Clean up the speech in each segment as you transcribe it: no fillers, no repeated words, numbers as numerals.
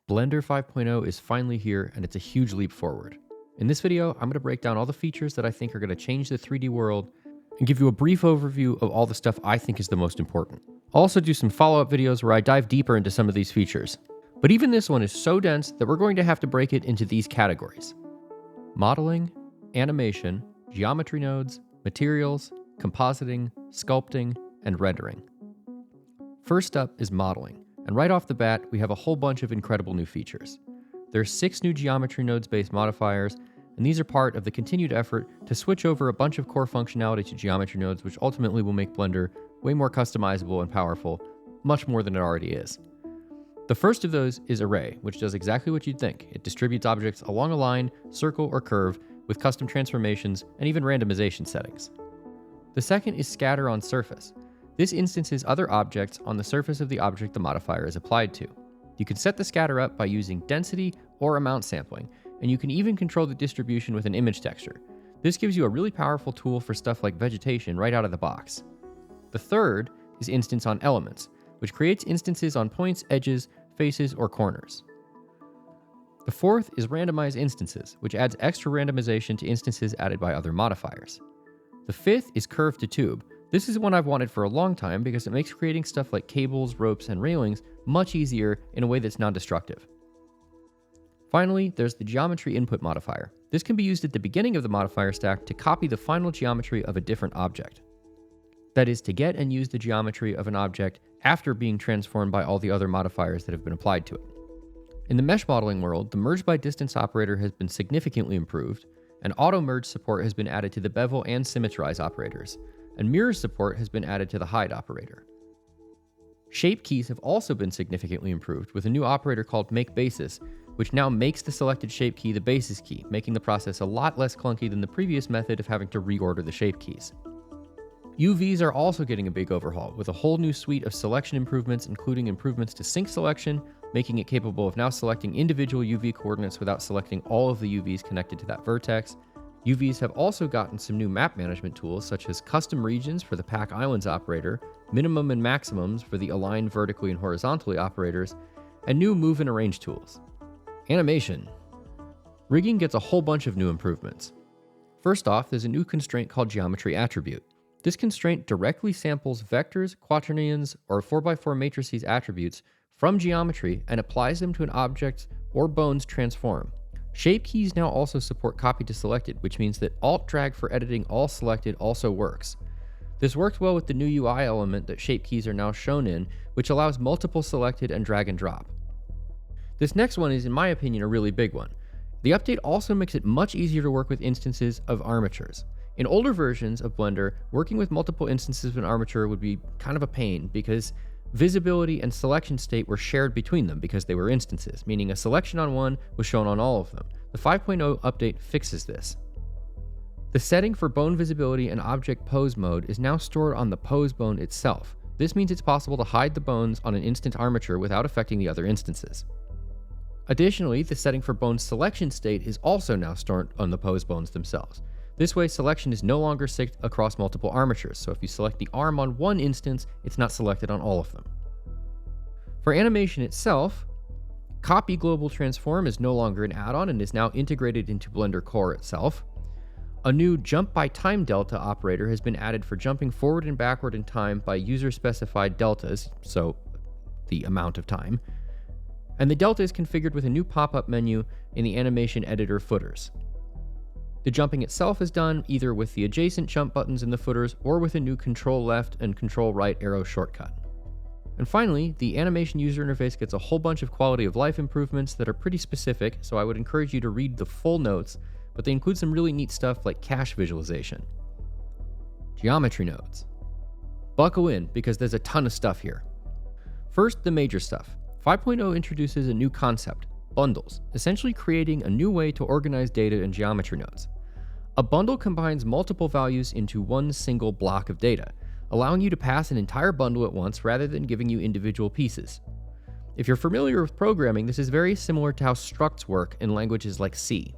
Blender 5.0 is finally here, and it's a huge leap forward. In this video, I'm going to break down all the features that I think are going to change the 3D world and give you a brief overview of all the stuff I think is the most important. I'll also do some follow-up videos where I dive deeper into some of these features. But even this one is so dense that we're going to have to break it into these categories: modeling, animation, geometry nodes, materials, compositing, sculpting, and rendering. First up is modeling. And right off the bat, we have a whole bunch of incredible new features. There are 6 new geometry nodes-based modifiers, and these are part of the continued effort to switch over a bunch of core functionality to geometry nodes, which ultimately will make Blender way more customizable and powerful, much more than it already is. The first of those is Array, which does exactly what you'd think. It distributes objects along a line, circle, or curve with custom transformations and even randomization settings. The second is Scatter on Surface. This instances other objects on the surface of the object the modifier is applied to. You can set the scatter up by using density or amount sampling, and you can even control the distribution with an image texture. This gives you a really powerful tool for stuff like vegetation right out of the box. The third is Instance on Elements, which creates instances on points, edges, faces, or corners. The fourth is Randomize Instances, which adds extra randomization to instances added by other modifiers. The fifth is Curve to Tube. This is one I've wanted for a long time because it makes creating stuff like cables, ropes, and railings much easier in a way that's non-destructive. Finally, there's the Geometry Input modifier. This can be used at the beginning of the modifier stack to copy the final geometry of a different object. That is, to get and use the geometry of an object after being transformed by all the other modifiers that have been applied to it. In the mesh modeling world, the merge by distance operator has been significantly improved, and auto merge support has been added to the bevel and symmetrize operators, and mirror support has been added to the hide operator. Shape keys have also been significantly improved with a new operator called makeBasis, which now makes the selected shape key the basis key, making the process a lot less clunky than the previous method of having to reorder the shape keys. UVs are also getting a big overhaul, with a whole new suite of selection improvements, including improvements to sync selection, making it capable of now selecting individual UV coordinates without selecting all of the UVs connected to that vertex. UVs have also gotten some new map management tools, such as custom regions for the Pack Islands operator, minimum and maximums for the align vertically and horizontally operators, and new move and arrange tools. Animation. Rigging gets a whole bunch of new improvements. First off, there's a new constraint called Geometry Attribute. This constraint directly samples vectors, quaternions, or 4x4 matrices attributes from geometry and applies them to an object or bone's transform. Shape keys now also support copy to selected, which means that Alt-Drag for editing all selected also works. This works well with the new UI element that shape keys are now shown in, which allows multiple selected and drag and drop. This next one is, in my opinion, a really big one. The update also makes it much easier to work with instances of armatures. In older versions of Blender, working with multiple instances of an armature would be kind of a pain because visibility and selection state were shared between them because they were instances, meaning a selection on one was shown on all of them. The 5.0 update fixes this. The setting for bone visibility and object pose mode is now stored on the pose bone itself. This means it's possible to hide the bones on an instant armature without affecting the other instances. Additionally, the setting for bone selection state is also now stored on the pose bones themselves. This way, selection is no longer synced across multiple armatures, so if you select the arm on one instance, it's not selected on all of them. For animation itself, Copy Global Transform is no longer an add-on and is now integrated into Blender Core itself. A new Jump by Time Delta operator has been added for jumping forward and backward in time by user-specified deltas, so the amount of time. And the delta is configured with a new pop-up menu in the animation editor footers. The jumping itself is done either with the adjacent jump buttons in the footers or with a new Control Left and Control Right arrow shortcut. And finally, the animation user interface gets a whole bunch of quality of life improvements that are pretty specific, so I would encourage you to read the full notes, but they include some really neat stuff like cache visualization. Geometry nodes. Buckle in, because there's a ton of stuff here. First, the major stuff. 5.0 introduces a new concept: bundles, essentially creating a new way to organize data in geometry nodes. A bundle combines multiple values into one single block of data, allowing you to pass an entire bundle at once rather than giving you individual pieces. If you're familiar with programming, this is very similar to how structs work in languages like C.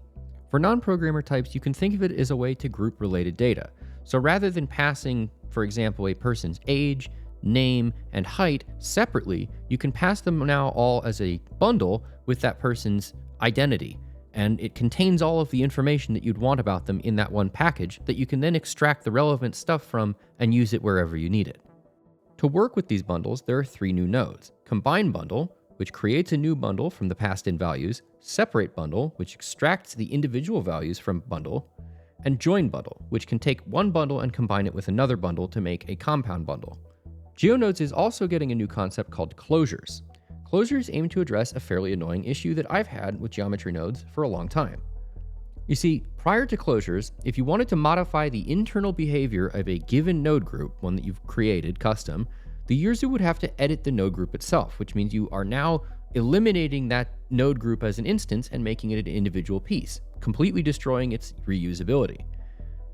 For non-programmer types, you can think of it as a way to group related data. So rather than passing, for example, a person's age, name, and height separately, you can pass them now all as a bundle with that person's identity. And it contains all of the information that you'd want about them in that one package that you can then extract the relevant stuff from and use it wherever you need it. To work with these bundles, there are 3 new nodes. Combine bundle, which creates a new bundle from the passed-in values, separate bundle, which extracts the individual values from bundle, and join bundle, which can take one bundle and combine it with another bundle to make a compound bundle. GeoNodes is also getting a new concept called closures. Closures aim to address a fairly annoying issue that I've had with geometry nodes for a long time. You see, prior to closures, if you wanted to modify the internal behavior of a given node group, one that you've created custom, the user would have to edit the node group itself, which means you are now eliminating that node group as an instance and making it an individual piece, completely destroying its reusability.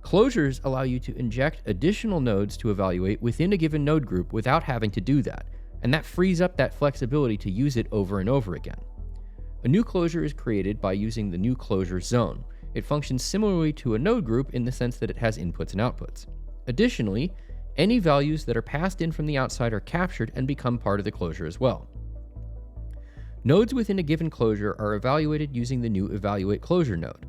Closures allow you to inject additional nodes to evaluate within a given node group without having to do that, and that frees up that flexibility to use it over and over again. A new closure is created by using the new closure zone. It functions similarly to a node group in the sense that it has inputs and outputs. Additionally, any values that are passed in from the outside are captured and become part of the closure as well. Nodes within a given closure are evaluated using the new evaluate closure node.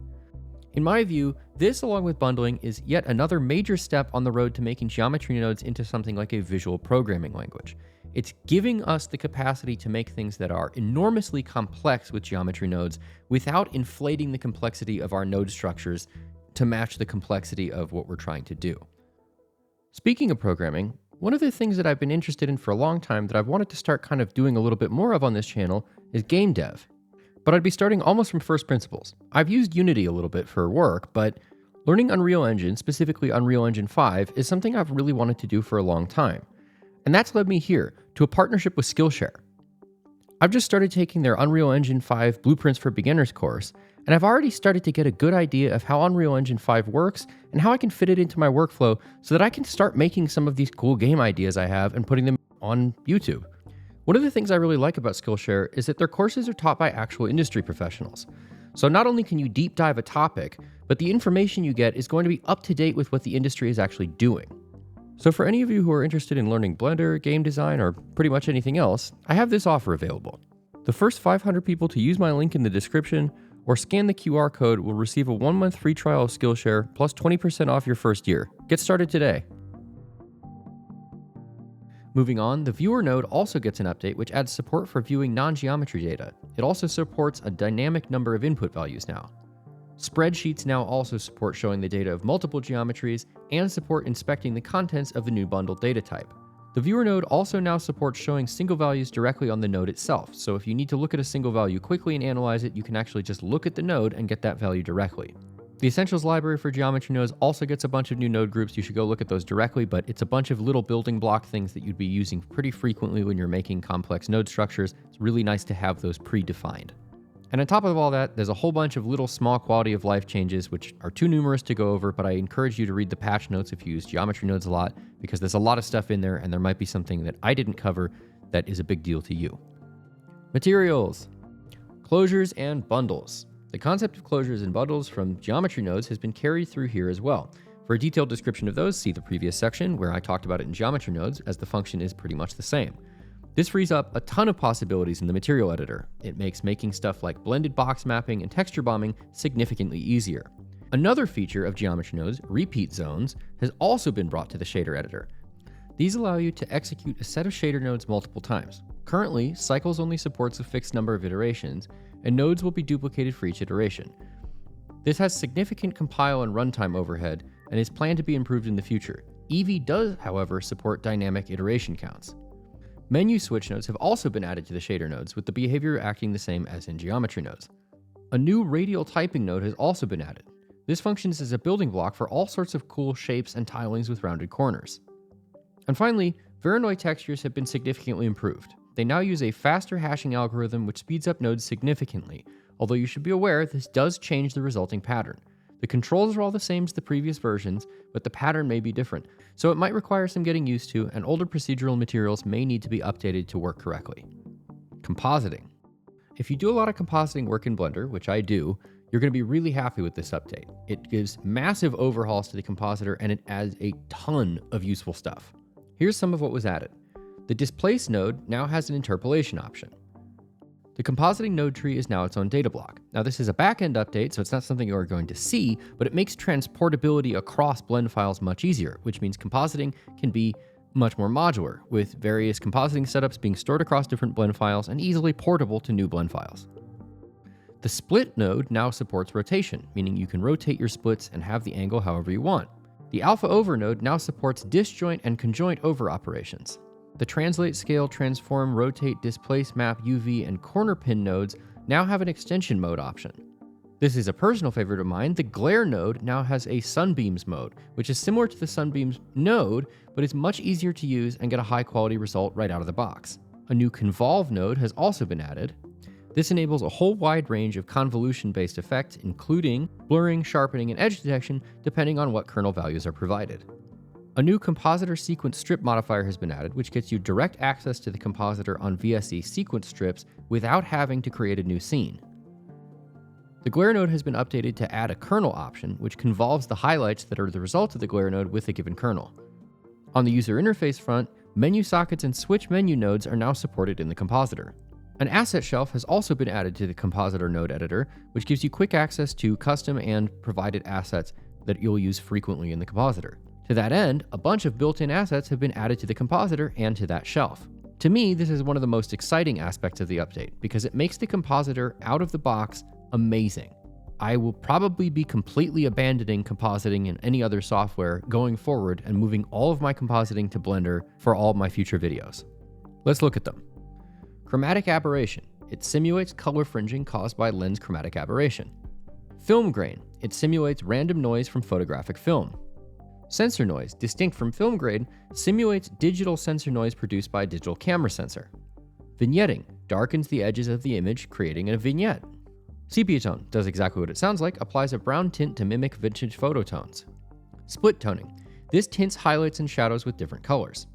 In my view, this along with bundling is yet another major step on the road to making geometry nodes into something like a visual programming language. It's giving us the capacity to make things that are enormously complex with geometry nodes without inflating the complexity of our node structures to match the complexity of what we're trying to do. Speaking of programming, one of the things that I've been interested in for a long time that I've wanted to start kind of doing a little bit more of on this channel is game dev. But I'd be starting almost from first principles. I've used Unity a little bit for work, but learning Unreal Engine, specifically Unreal Engine 5, is something I've really wanted to do for a long time. And that's led me here to a partnership with Skillshare. I've just started taking their Unreal Engine 5 Blueprints for Beginners course, and I've already started to get a good idea of how Unreal Engine 5 works and how I can fit it into my workflow so that I can start making some of these cool game ideas I have and putting them on YouTube. One of the things I really like about Skillshare is that their courses are taught by actual industry professionals. So not only can you deep dive a topic, but the information you get is going to be up to date with what the industry is actually doing. So for any of you who are interested in learning Blender, game design, or pretty much anything else, I have this offer available. The first 500 people to use my link in the description or scan the QR code will receive a 1-month free trial of Skillshare plus 20% off your first year. Get started today. Moving on, the viewer node also gets an update which adds support for viewing non-geometry data. It also supports a dynamic number of input values now. Spreadsheets now also support showing the data of multiple geometries and support inspecting the contents of the new bundled data type. The viewer node also now supports showing single values directly on the node itself, so if you need to look at a single value quickly and analyze it, you can actually just look at the node and get that value directly. The Essentials library for geometry nodes also gets a bunch of new node groups. You should go look at those directly, but it's a bunch of little building block things that you'd be using pretty frequently when you're making complex node structures. It's really nice to have those predefined. And on top of all that, there's a whole bunch of little small quality of life changes, which are too numerous to go over, but I encourage you to read the patch notes if you use geometry nodes a lot, because there's a lot of stuff in there and there might be something that I didn't cover that is a big deal to you. Materials, closures, and bundles. The concept of closures and bundles from geometry nodes has been carried through here as well. For a detailed description of those, see the previous section where I talked about it in geometry nodes, as the function is pretty much the same. This frees up a ton of possibilities in the material editor. It makes making stuff like blended box mapping and texture bombing significantly easier. Another feature of geometry nodes, repeat zones, has also been brought to the shader editor. These allow you to execute a set of shader nodes multiple times. Currently, Cycles only supports a fixed number of iterations, and nodes will be duplicated for each iteration. This has significant compile and runtime overhead and is planned to be improved in the future. Eevee does, however, support dynamic iteration counts. Menu switch nodes have also been added to the shader nodes, with the behavior acting the same as in geometry nodes. A new radial typing node has also been added. This functions as a building block for all sorts of cool shapes and tilings with rounded corners. And finally, Voronoi textures have been significantly improved. They now use a faster hashing algorithm which speeds up nodes significantly, although you should be aware this does change the resulting pattern. The controls are all the same as the previous versions, but the pattern may be different, so it might require some getting used to, and older procedural materials may need to be updated to work correctly. Compositing. If you do a lot of compositing work in Blender, which I do, you're going to be really happy with this update. It gives massive overhauls to the compositor and it adds a ton of useful stuff. Here's some of what was added. The Displace node now has an interpolation option. The compositing node tree is now its own data block. Now this is a backend update, so it's not something you're going to see, but it makes transportability across blend files much easier, which means compositing can be much more modular, with various compositing setups being stored across different blend files and easily portable to new blend files. The split node now supports rotation, meaning you can rotate your splits and have the angle however you want. The alpha over node now supports disjoint and conjoint over operations. The translate, scale, transform, rotate, displace, map, UV, and corner pin nodes now have an extension mode option. This is a personal favorite of mine. The glare node now has a sunbeams mode, which is similar to the sunbeams node, but is much easier to use and get a high quality result right out of the box. A new convolve node has also been added. This enables a whole wide range of convolution-based effects, including blurring, sharpening, and edge detection, depending on what kernel values are provided. A new compositor sequence strip modifier has been added, which gets you direct access to the compositor on VSE sequence strips without having to create a new scene. The glare node has been updated to add a kernel option, which convolves the highlights that are the result of the glare node with a given kernel. On the user interface front, menu sockets and switch menu nodes are now supported in the compositor. An asset shelf has also been added to the compositor node editor, which gives you quick access to custom and provided assets that you'll use frequently in the compositor. To that end, a bunch of built-in assets have been added to the compositor and to that shelf. To me, this is one of the most exciting aspects of the update because it makes the compositor out of the box amazing. I will probably be completely abandoning compositing and any other software going forward and moving all of my compositing to Blender for all of my future videos. Let's look at them. Chromatic aberration. It simulates color fringing caused by lens chromatic aberration. Film grain. It simulates random noise from photographic film. Sensor noise, distinct from film grain, simulates digital sensor noise produced by a digital camera sensor. Vignetting darkens the edges of the image, creating a vignette. Sepia tone does exactly what it sounds like, applies a brown tint to mimic vintage photo tones. Split toning. This tints highlights and shadows with different colors.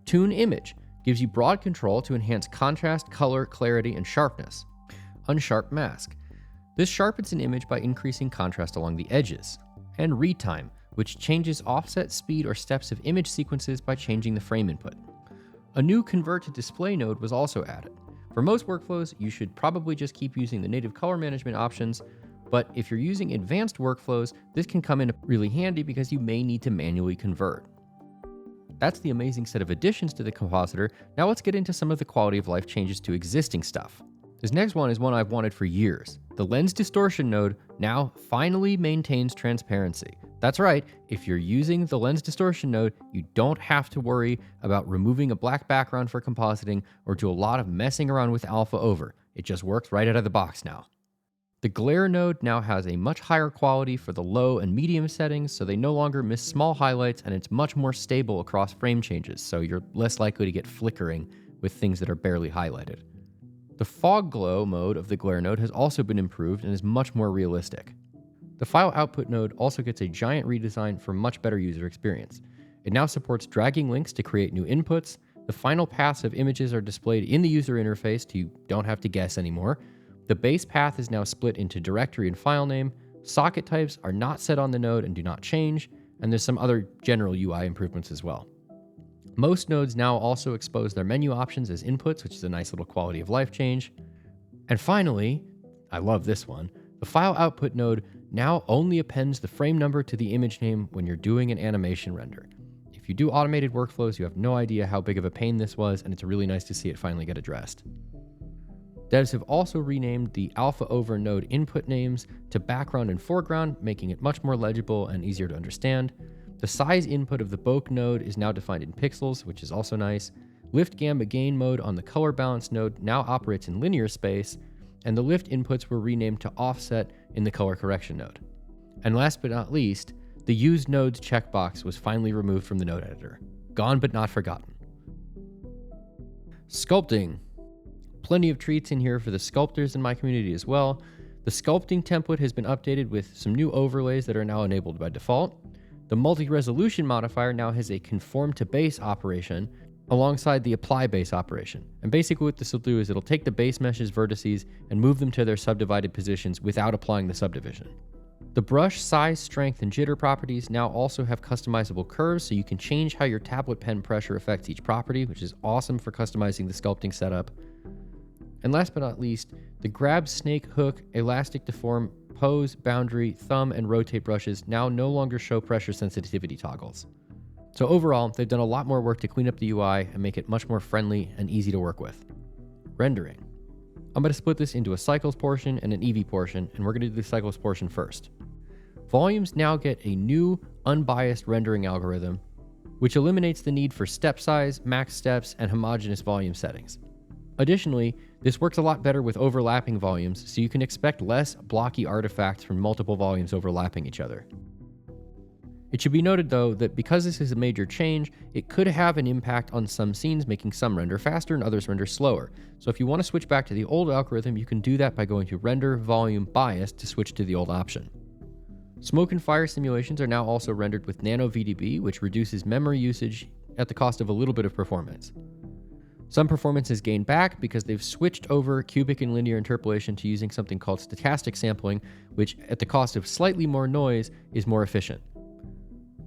Tune image gives you broad control to enhance contrast, color, clarity, and sharpness. Unsharp mask. This sharpens an image by increasing contrast along the edges. And retime, which changes offset speed or steps of image sequences by changing the frame input. A new convert to display node was also added. For most workflows, you should probably just keep using the native color management options, but if you're using advanced workflows, this can come in really handy because you may need to manually convert. That's the amazing set of additions to the compositor. Now let's get into some of the quality of life changes to existing stuff. This next one is one I've wanted for years. The lens distortion node now finally maintains transparency. That's right, if you're using the lens distortion node, you don't have to worry about removing a black background for compositing or do a lot of messing around with alpha over. It just works right out of the box now. The glare node now has a much higher quality for the low and medium settings, so they no longer miss small highlights, and it's much more stable across frame changes, so you're less likely to get flickering with things that are barely highlighted. The fog glow mode of the glare node has also been improved and is much more realistic. The file output node also gets a giant redesign for much better user experience. It now supports dragging links to create new inputs. The final paths of images are displayed in the user interface, so you don't have to guess anymore. The base path is now split into directory and file name. Socket types are not set on the node and do not change, and there's some other general UI improvements as well. Most nodes now also expose their menu options as inputs, which is a nice little quality of life change. And finally, I love this one, the file output node now only appends the frame number to the image name when you're doing an animation render. If you do automated workflows, you have no idea how big of a pain this was, and it's really nice to see it finally get addressed. Devs have also renamed the alpha over node input names to background and foreground, making it much more legible and easier to understand. The size input of the bokeh node is now defined in pixels, which is also nice. Lift gamma gain mode on the color balance node now operates in linear space, and the lift inputs were renamed to offset in the color correction node. And last but not least, the use nodes checkbox was finally removed from the node editor. Gone but not forgotten. Sculpting. Plenty of treats in here for the sculptors in my community as well. The sculpting template has been updated with some new overlays that are now enabled by default. The multi-resolution modifier now has a conform to base operation alongside the apply base operation. And basically what this will do is it'll take the base mesh's vertices and move them to their subdivided positions without applying the subdivision. The brush size, strength, and jitter properties now also have customizable curves, so you can change how your tablet pen pressure affects each property, which is awesome for customizing the sculpting setup. And last but not least, the grab, snake, hook, elastic, deform, pose, boundary, thumb, and rotate brushes now no longer show pressure sensitivity toggles. So overall, they've done a lot more work to clean up the UI and make it much more friendly and easy to work with. Rendering. I'm going to split this into a cycles portion and an Eevee portion, and we're going to do the cycles portion first. Volumes now get a new, unbiased rendering algorithm, which eliminates the need for step size, max steps, and homogeneous volume settings. Additionally, this works a lot better with overlapping volumes, so you can expect less blocky artifacts from multiple volumes overlapping each other. It should be noted though that because this is a major change, it could have an impact on some scenes, making some render faster and others render slower. So if you want to switch back to the old algorithm, you can do that by going to Render Volume Bias to switch to the old option. Smoke and fire simulations are now also rendered with Nano VDB, which reduces memory usage at the cost of a little bit of performance. Some performance is gained back because they've switched over cubic and linear interpolation to using something called stochastic sampling, which at the cost of slightly more noise is more efficient.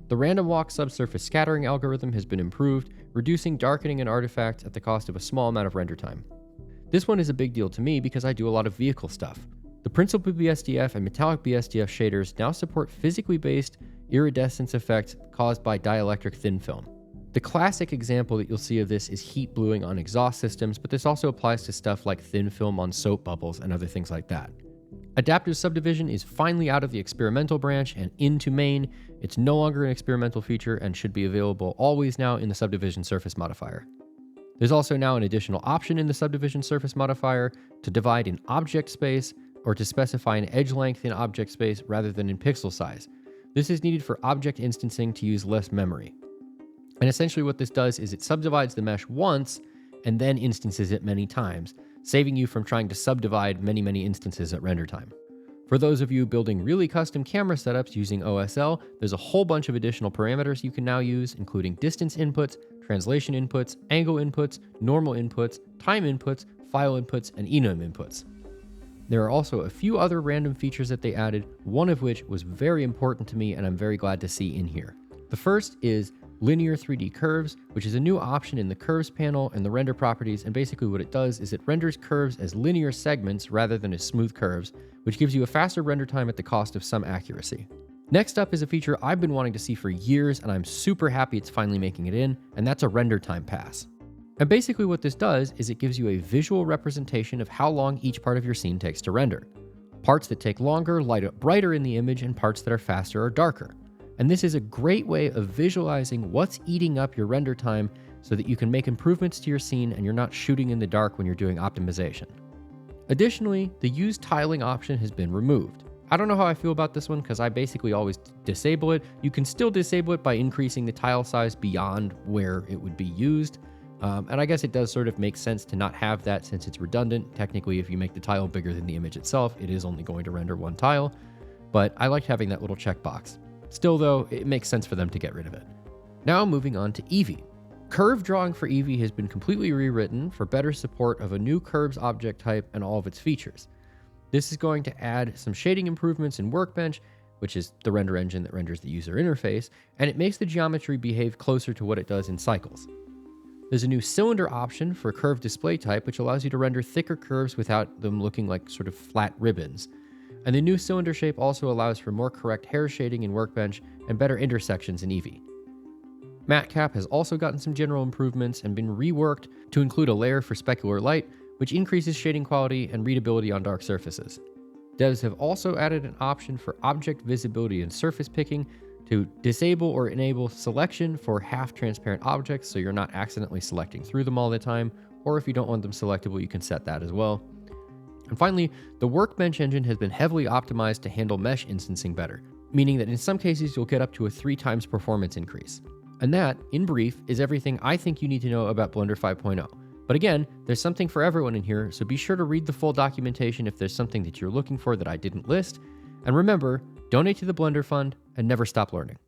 The random walk subsurface scattering algorithm has been improved, reducing darkening and artifacts at the cost of a small amount of render time. This one is a big deal to me because I do a lot of vehicle stuff. The principal BSDF and metallic BSDF shaders now support physically based iridescence effects caused by dielectric thin film. The classic example that you'll see of this is heat bluing on exhaust systems, but this also applies to stuff like thin film on soap bubbles and other things like that. Adaptive subdivision is finally out of the experimental branch and into main. It's no longer an experimental feature and should be available always now in the subdivision surface modifier. There's also now an additional option in the subdivision surface modifier to divide in object space or to specify an edge length in object space rather than in pixel size. This is needed for object instancing to use less memory. And essentially what this does is it subdivides the mesh once and then instances it many times, saving you from trying to subdivide many instances at render time. For those of you building really custom camera setups using OSL, there's a whole bunch of additional parameters you can now use, including distance inputs, translation inputs, angle inputs, normal inputs, time inputs, file inputs, and enum inputs. There are also a few other random features that they added, one of which was very important to me and I'm very glad to see in here. The first is linear 3D curves, which is a new option in the curves panel and the render properties, and basically what it does is it renders curves as linear segments rather than as smooth curves, which gives you a faster render time at the cost of some accuracy. Next up is a feature I've been wanting to see for years, and I'm super happy it's finally making it in, and that's a render time pass. And basically what this does is it gives you a visual representation of how long each part of your scene takes to render. Parts that take longer light up brighter in the image, and parts that are faster or darker. And this is a great way of visualizing what's eating up your render time so that you can make improvements to your scene and you're not shooting in the dark when you're doing optimization. Additionally, the use tiling option has been removed. I don't know how I feel about this one because I basically always disable it. You can still disable it by increasing the tile size beyond where it would be used. And I guess it does sort of make sense to not have that since it's redundant. Technically, if you make the tile bigger than the image itself, it is only going to render one tile. But I like having that little checkbox. Still though, it makes sense for them to get rid of it. Now moving on to Eevee. Curve drawing for Eevee has been completely rewritten for better support of a new curves object type and all of its features. This is going to add some shading improvements in Workbench, which is the render engine that renders the user interface, and it makes the geometry behave closer to what it does in Cycles. There's a new cylinder option for curve display type, which allows you to render thicker curves without them looking like sort of flat ribbons. And the new cylinder shape also allows for more correct hair shading in Workbench and better intersections in Eevee. Matte Cap has also gotten some general improvements and been reworked to include a layer for specular light, which increases shading quality and readability on dark surfaces. Devs have also added an option for object visibility and surface picking to disable or enable selection for half-transparent objects so you're not accidentally selecting through them all the time, or if you don't want them selectable, you can set that as well. And finally, the Workbench engine has been heavily optimized to handle mesh instancing better, meaning that in some cases you'll get up to a 3 times performance increase. And that, in brief, is everything I think you need to know about Blender 5.0. But again, there's something for everyone in here, so be sure to read the full documentation if there's something that you're looking for that I didn't list. And remember, donate to the Blender Fund and never stop learning.